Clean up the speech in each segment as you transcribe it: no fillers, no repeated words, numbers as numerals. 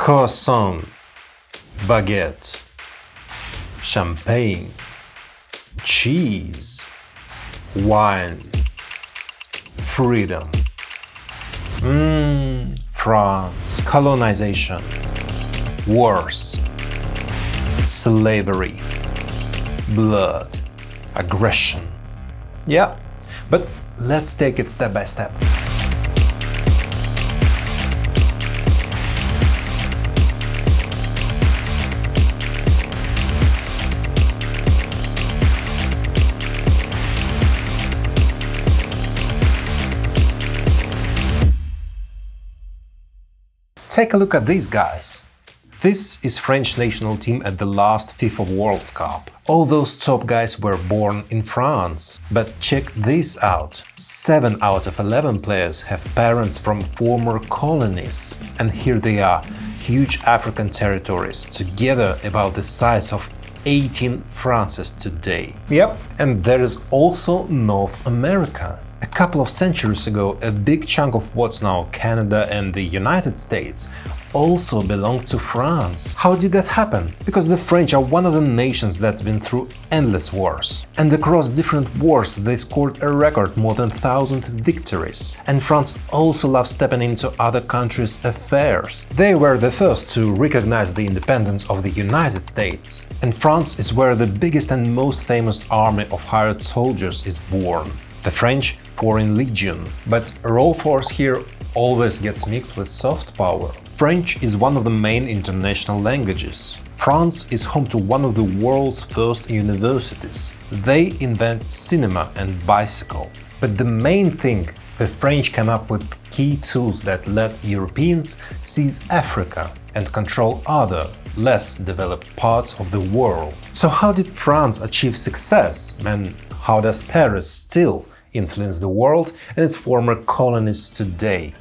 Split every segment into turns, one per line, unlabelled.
croissant, baguette, champagne, cheese, wine, freedom. France. Colonization, wars, slavery, blood, aggression. Yeah, but let's take it step by step. Take a look at these guys. This is French national team at the last FIFA World Cup. All those top guys were born in France. But check this out. 7 out of 11 players have parents from former colonies. And here they are, huge African territories, together about the size of 18 Frances today. Yep, and there is also North America. A couple of centuries ago, a big chunk of what's now Canada and the United States also belonged to France. How did that happen? Because the French are one of the nations that's been through endless wars. And across different wars they scored a record more than 1,000 victories. And France also loves stepping into other countries' affairs. They were the first to recognize the independence of the United States. And France is where the biggest and most famous army of hired soldiers is born. The French Foreign Legion. But raw force here always gets mixed with soft power. French is one of the main international languages. France is home to one of the world's first universities. They invent cinema and bicycle. But the main thing, the French came up with key tools that let Europeans seize Africa and control other, less developed parts of the world. So how did France achieve success? And how does Paris still influence the world and its former colonies today?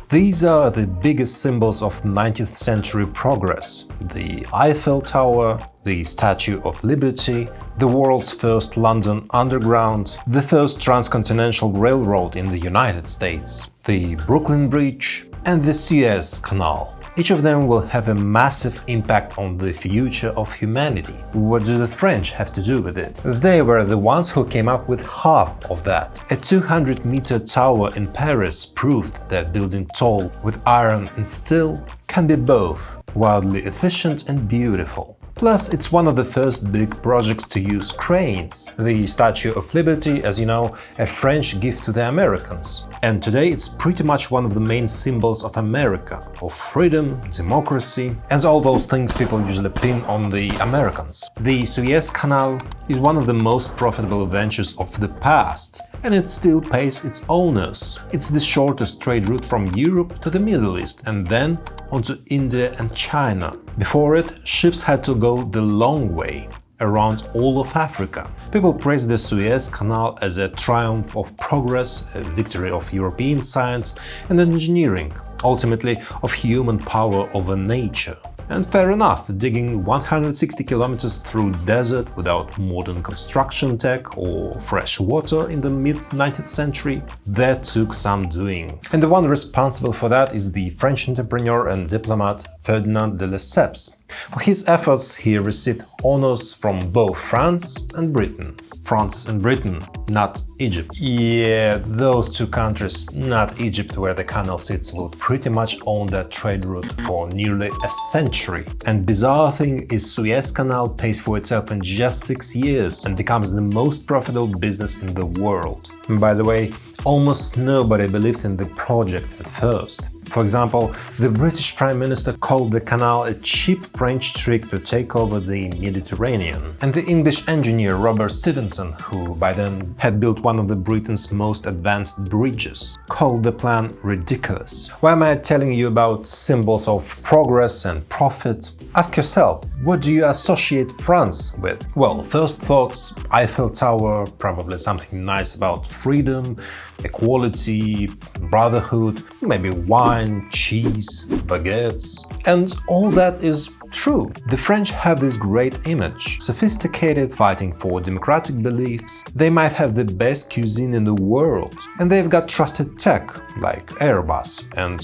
These are the biggest symbols of 19th century progress: the Eiffel Tower, the Statue of Liberty, the world's first London Underground, the first transcontinental railroad in the United States, the Brooklyn Bridge, and the Suez Canal. Each of them will have a massive impact on the future of humanity. What do the French have to do with it? They were the ones who came up with half of that. A 200-meter tower in Paris proved that building tall with iron and steel can be both wildly efficient and beautiful. Plus, it's one of the first big projects to use cranes. The Statue of Liberty, as you know, a French gift to the Americans. And today it's pretty much one of the main symbols of America, of freedom, democracy, and all those things people usually pin on the Americans. The Suez Canal is one of the most profitable ventures of the past, and it still pays its owners. It's the shortest trade route from Europe to the Middle East and then onto India and China. Before it, ships had to go the long way, around all of Africa. People praise the Suez Canal as a triumph of progress, a victory of European science and engineering, ultimately of human power over nature. And fair enough, digging 160 kilometers through desert without modern construction tech or fresh water in the mid-19th century, that took some doing. And the one responsible for that is the French entrepreneur and diplomat Ferdinand de Lesseps. For his efforts, he received honors from both France and Britain. France and Britain, not Egypt. Yeah, those two countries, not Egypt where the canal sits, will pretty much own that trade route for nearly a century. And bizarre thing is Suez Canal pays for itself in just 6 years and becomes the most profitable business in the world. And by the way, almost nobody believed in the project at first. For example, the British Prime Minister called the canal a cheap French trick to take over the Mediterranean. And the English engineer Robert Stephenson, who by then had built one of Britain's most advanced bridges, called the plan ridiculous. Why am I telling you about symbols of progress and profit? Ask yourself, what do you associate France with? Well, first thoughts, Eiffel Tower, probably something nice about freedom, equality, brotherhood, maybe wine, wine, cheese, baguettes. And all that is true. The French have this great image, sophisticated, fighting for democratic beliefs. They might have the best cuisine in the world. And they've got trusted tech, like Airbus, and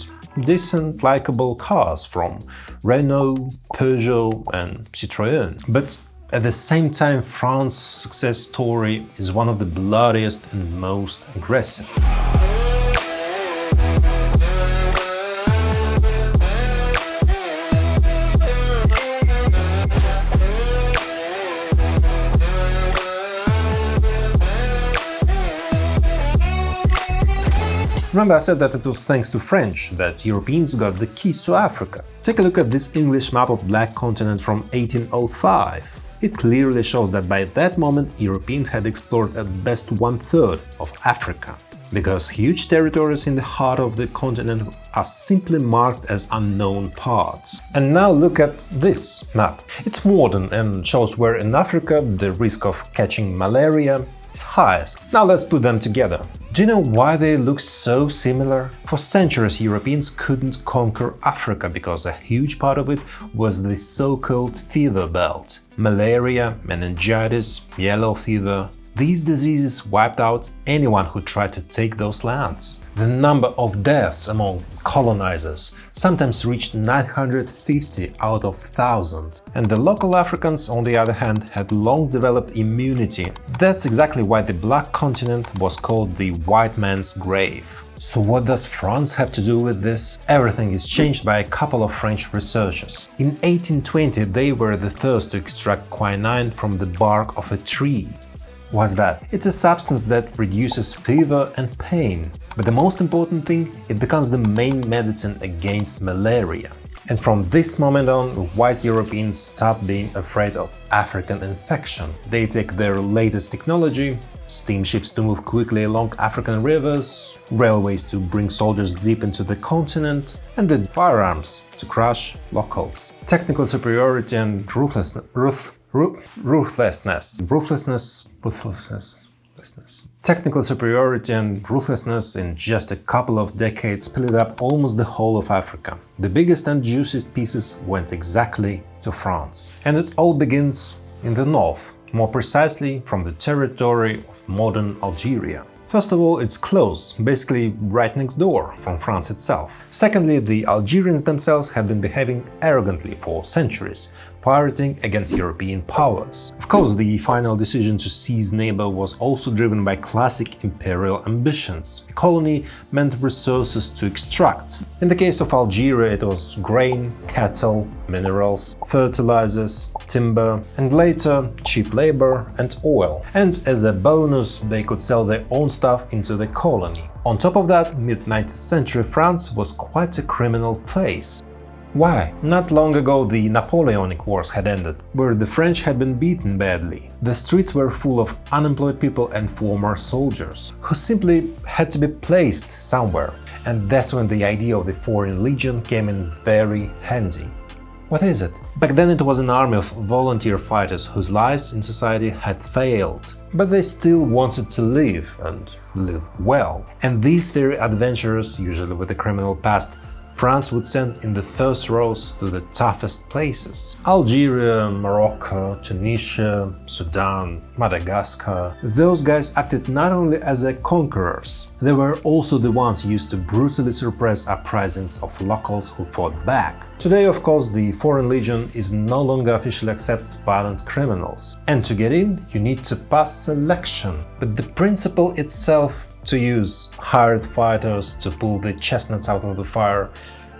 decent, likable cars from Renault, Peugeot and Citroën. But at the same time, France's success story is one of the bloodiest and most aggressive. Remember I said that it was thanks to French that Europeans got the keys to Africa. Take a look at this English map of Black Continent from 1805. It clearly shows that by that moment Europeans had explored at best 1/3 of Africa, because huge territories in the heart of the continent are simply marked as unknown parts. And now look at this map. It's modern and shows where in Africa the risk of catching malaria is highest. Now let's put them together. Do you know why they look so similar? For centuries Europeans couldn't conquer Africa because a huge part of it was the so-called fever belt. Malaria, meningitis, yellow fever. These diseases wiped out anyone who tried to take those lands. The number of deaths among colonizers sometimes reached 950 out of 1,000. And the local Africans, on the other hand, had long developed immunity. That's exactly why the Black Continent was called the white man's grave. So what does France have to do with this? Everything is changed by a couple of French researchers. In 1820 they were the first to extract quinine from the bark of a tree. What's that? It's a substance that reduces fever and pain. But the most important thing, it becomes the main medicine against malaria. And from this moment on, white Europeans stop being afraid of African infection. They take their latest technology, steamships to move quickly along African rivers, railways to bring soldiers deep into the continent, and the firearms to crush locals. Technical superiority and Technical superiority and ruthlessness in just a couple of decades split up almost the whole of Africa. The biggest and juiciest pieces went exactly to France. And it all begins in the north, more precisely from the territory of modern Algeria. First of all, it's close, basically right next door from France itself. Secondly, the Algerians themselves had been behaving arrogantly for centuries, pirating against European powers. Of course, the final decision to seize neighbor was also driven by classic imperial ambitions. A colony meant resources to extract. In the case of Algeria, it was grain, cattle, minerals, fertilizers, timber, and later cheap labor and oil. And as a bonus, they could sell their own stuff into the colony. On top of that, mid-19th century France was quite a criminal place. Why? Not long ago the Napoleonic Wars had ended, where the French had been beaten badly. The streets were full of unemployed people and former soldiers, who simply had to be placed somewhere. And that's when the idea of the Foreign Legion came in very handy. What is it? Back then it was an army of volunteer fighters whose lives in society had failed. But they still wanted to live, and live well. And these very adventurers, usually with a criminal past, France would send in the first rows to the toughest places. Algeria, Morocco, Tunisia, Sudan, Madagascar. Those guys acted not only as conquerors, they were also the ones used to brutally suppress uprisings of locals who fought back. Today, of course, the Foreign Legion is no longer officially accepts violent criminals. And to get in, you need to pass selection. But the principle itself, to use hired fighters to pull the chestnuts out of the fire,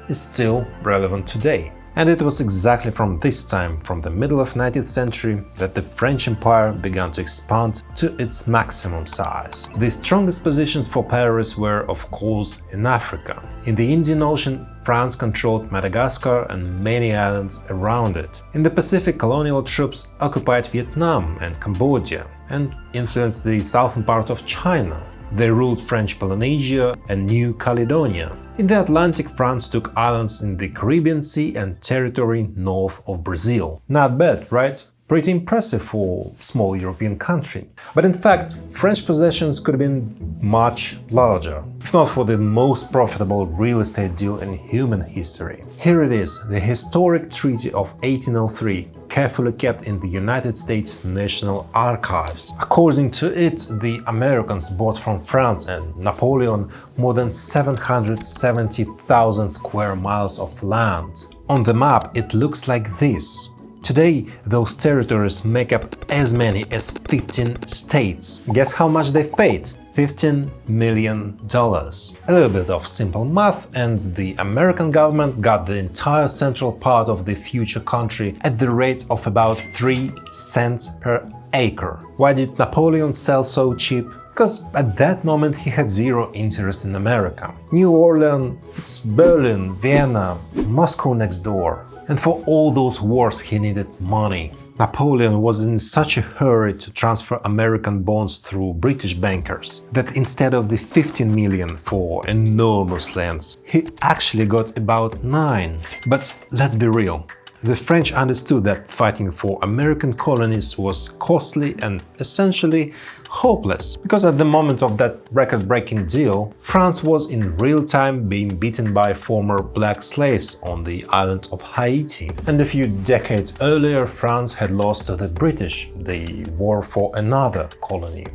is still relevant today. And it was exactly from this time, from the middle of 19th century, that the French Empire began to expand to its maximum size. The strongest positions for Paris were, of course, in Africa. In the Indian Ocean, France controlled Madagascar and many islands around it. In the Pacific, colonial troops occupied Vietnam and Cambodia and influenced the southern part of China. They ruled French Polynesia and New Caledonia. In the Atlantic, France took islands in the Caribbean Sea and territory north of Brazil. Not bad, right? pretty impressive for a small European country. But in fact, French possessions could have been much larger, if not for the most profitable real estate deal in human history. Here it is, the historic Treaty of 1803, carefully kept in the United States National Archives. According to it, the Americans bought from France and Napoleon more than 770,000 square miles of land. On the map, it looks like this. Today, those territories make up as many as 15 states. Guess how much they've paid? $15 million. A little bit of simple math, and the American government got the entire central part of the future country at the rate of about 3 cents per acre. Why did Napoleon sell so cheap? Because at that moment he had zero interest in America. New Orleans, it's Berlin, Vienna, Moscow next door. And for all those wars he needed money. Napoleon was in such a hurry to transfer American bonds through British bankers that instead of the 15 million for enormous lands, he actually got about 9. But let's be real. The French understood that fighting for American colonies was costly and essentially hopeless, because at the moment of that record-breaking deal, France was in real time being beaten by former black slaves on the island of Haiti. And a few decades earlier, France had lost to the British the war for another colony,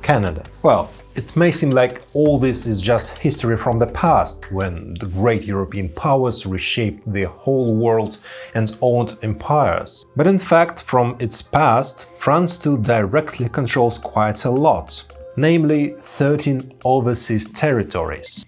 Canada. Well, it may seem like all this is just history from the past, when the great European powers reshaped the whole world and owned empires. But in fact, from its past, France still directly controls quite a lot, namely 13 overseas territories.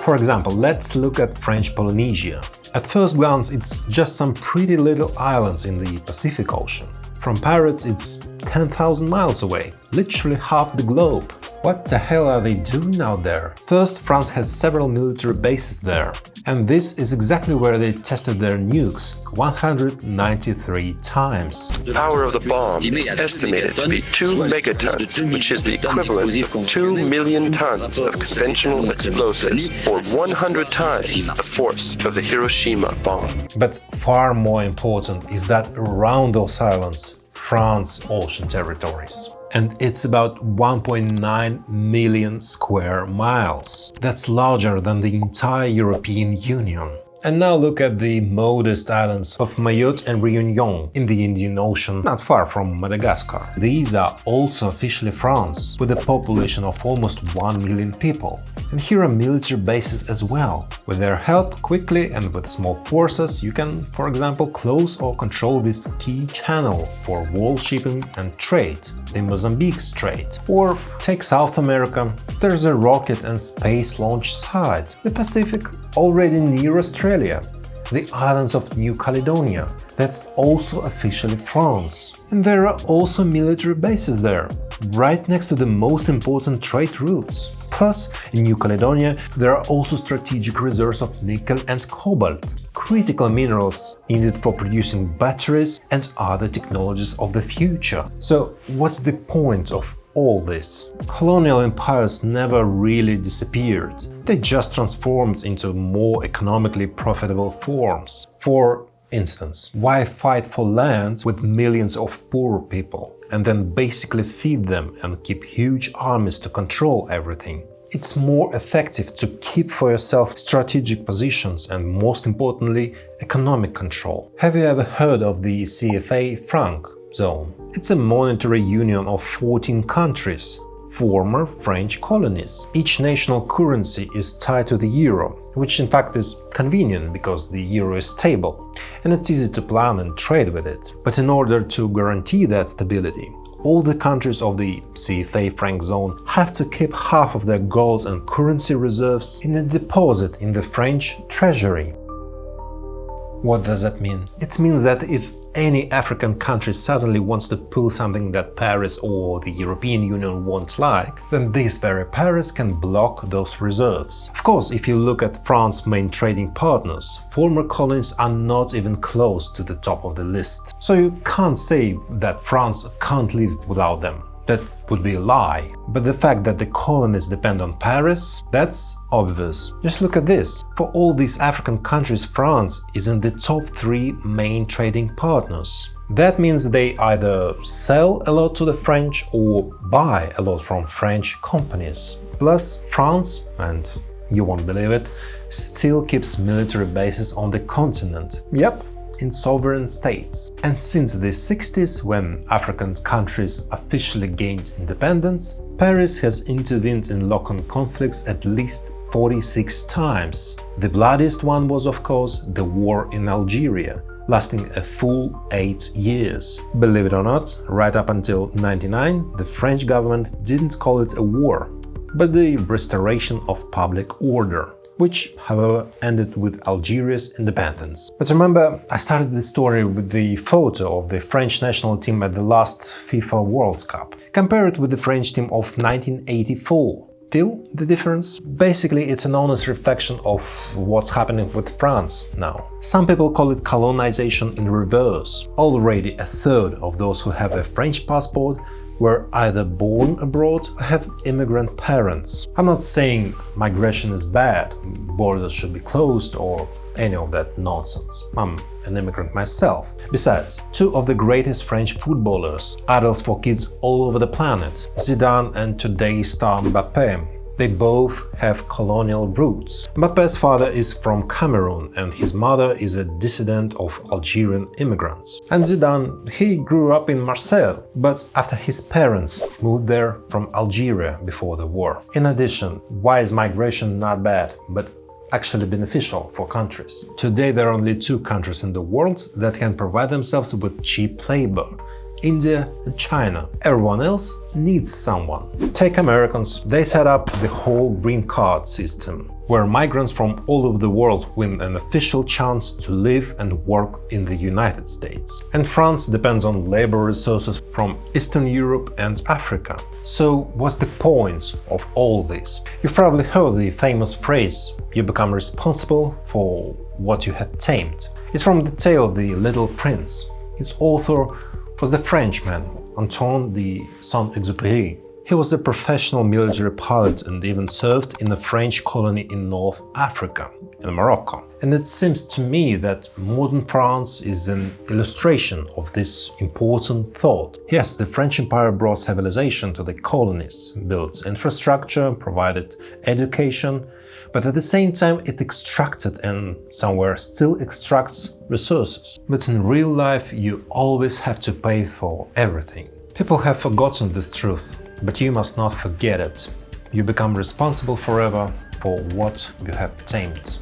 For example, let's look at French Polynesia. At first glance, it's just some pretty little islands in the Pacific Ocean. From Paris, it's 10,000 miles away, literally half the globe. What the hell are they doing out there? First, France has several military bases there. And this is exactly where they tested their nukes 193 times.
The power of the bomb is estimated to be 2 megatons, which is the equivalent of 2 million tons of conventional explosives, or 100 times the force of the Hiroshima bomb.
But far more important is that around those islands, France ocean territories. And it's about 1.9 million square miles. That's larger than the entire European Union. And now look at the modest islands of Mayotte and Réunion in the Indian Ocean, not far from Madagascar. These are also officially France, with a population of almost 1 million people. And here are military bases as well. With their help, quickly and with small forces, you can, for example, close or control this key channel for wall shipping and trade, the Mozambique Strait. Or take South America, there's a rocket and space launch site, the Pacific, already near Australia, the islands of New Caledonia, that's also officially France. And there are also military bases there, right next to the most important trade routes. Plus, in New Caledonia, there are also strategic reserves of nickel and cobalt, critical minerals needed for producing batteries and other technologies of the future. So, what's the point of all this? Colonial empires never really disappeared. They just transformed into more economically profitable forms. For instance, why fight for land with millions of poor people and then basically feed them and keep huge armies to control everything? It's more effective to keep for yourself strategic positions and, most importantly, economic control. Have you ever heard of the CFA franc zone? It's a monetary union of 14 countries, former French colonies. Each national currency is tied to the euro, which in fact is convenient because the euro is stable and it's easy to plan and trade with it. But in order to guarantee that stability, all the countries of the CFA franc zone have to keep half of their gold and currency reserves in a deposit in the French treasury. What does that mean? It means that if any African country suddenly wants to pull something that Paris or the European Union won't like, then this very Paris can block those reserves. Of course, if you look at France's main trading partners, former colonies are not even close to the top of the list. So you can't say that France can't live without them. That would be a lie. But the fact that the colonies depend on Paris, that's obvious. Just look at this. For all these African countries, France is in the top 3 main trading partners. That means they either sell a lot to the French or buy a lot from French companies. Plus, France, and you won't believe it, still keeps military bases on the continent. Yep, in sovereign states. And since the 60s, when African countries officially gained independence, Paris has intervened in local conflicts at least 46 times. The bloodiest one was, of course, the war in Algeria, lasting a full 8 years. Believe it or not, right up until 1999, the French government didn't call it a war, but the restoration of public order, which, however, ended with Algeria's independence. But remember, I started the story with the photo of the French national team at the last FIFA World Cup. Compare it with the French team of 1984. Feel the difference? Basically, it's an honest reflection of what's happening with France now. Some people call it colonization in reverse. Already a third of those who have a French passport were either born abroad or have immigrant parents. I'm not saying migration is bad, borders should be closed or any of that nonsense. I'm an immigrant myself. Besides, 2 of the greatest French footballers, idols for kids all over the planet, Zidane and today's star Mbappé, they both have colonial roots. Mbappé's father is from Cameroon and his mother is a descendant of Algerian immigrants. And Zidane, he grew up in Marseille, but after his parents moved there from Algeria before the war. In addition, why is migration not bad, but actually beneficial for countries? Today there are only 2 countries in the world that can provide themselves with cheap labor: India and China. Everyone else needs someone. Take Americans, they set up the whole green card system, where migrants from all over the world win an official chance to live and work in the United States. And France depends on labor resources from Eastern Europe and Africa. So what's the point of all this? You've probably heard the famous phrase, "You become responsible for what you have tamed." It's from the tale The Little Prince. Its author was the Frenchman Antoine de Saint-Exupéry. He was a professional military pilot and even served in a French colony in North Africa, in Morocco. And it seems to me that modern France is an illustration of this important thought. Yes, the French Empire brought civilization to the colonies, built infrastructure, provided education, but at the same time it extracted and somewhere still extracts resources. But in real life you always have to pay for everything. People have forgotten this truth, but you must not forget it. You become responsible forever for what you have tamed.